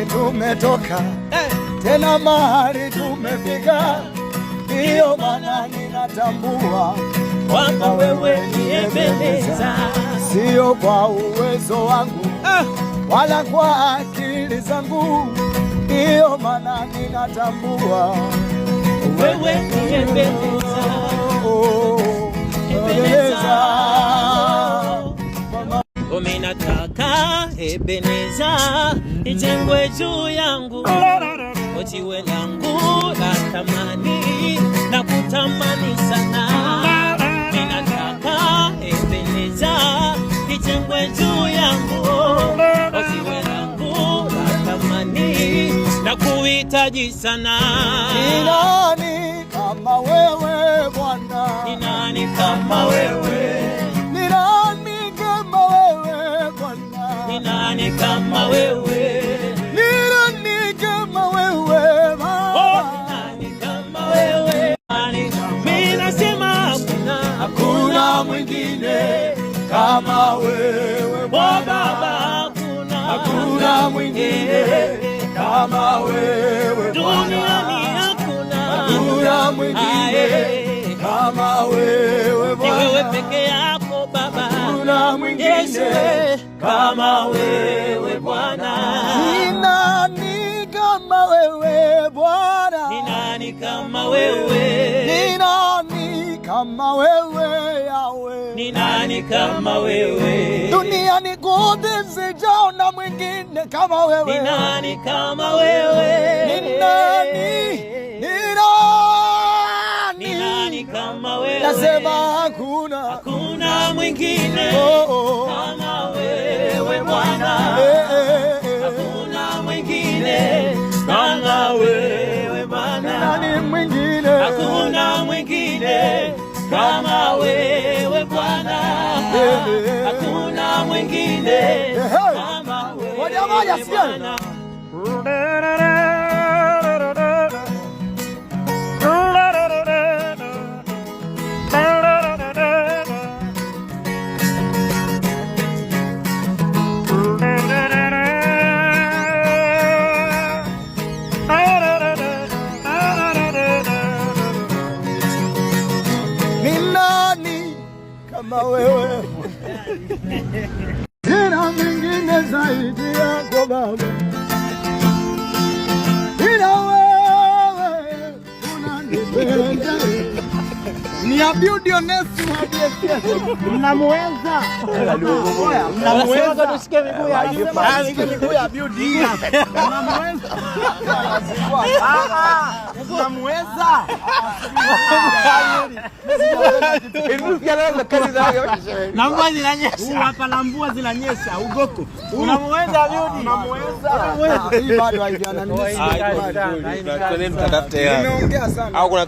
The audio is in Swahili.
tumetoka, tena mahali tumefika, ndiyo maana ninatambua kwamba wewe ni Ebeneza. Sio kwa uwezo wangu wala kwa akili zangu, ndiyo maana ninatambua wewe ni Ebeneza. Ebeneza. Mimi nataka Ebeneza ijengwe juu yangu, jiwe langu la thamani na kutamani sana. Mimi nataka Ebeneza ijengwe juu yangu, jiwe langu la thamani na kuhitaji sana. Ni nani kama wewe Bwana? Ni nani kama wewe? Ni nani kama wewe Bwana? Ni nani kama wewe? Ni nani kama wewe Baba? Ni nani kama wewe? Mimi nasema hakuna mwingine kama wewe Baba. Hakuna mwingine kama wewe duniani, hakuna mwingine kama wewe Bwana. Ni wewe peke yako Baba, hakuna mwingine kama wewe Bwana. Ni nani kama wewe Bwana? Ni nani kama wewe? Ni nani kama wewe Yahweh? Ni nani kama wewe? Duniani kote sijaona mwingine kama wewe. Ni nani kama wewe? Ni nani? Ni nani? Ni nani kama wewe? Nasema hakuna mwingine kama wewe Bwana. Hakuna mwingine kama wewe Bwana. Nani mwingine? Hakuna mwingine kama wewe Bwana. Hakuna mwingine kama wewe Bwana. Kama wewe sina mwingine zaidi yako Baba, ila wewe unanipenda. Ni abiudi onesu mnamuweza, mnamuweza tusikie miguu ya abiudi, mnamuweza, mnamuweza. Na mvua zinanyesha hapa, na mvua zinanyesha ugoko. Unamweza abiudi? Unamweza? Hii bado haijaanza. Nimeongea sana. Au kuna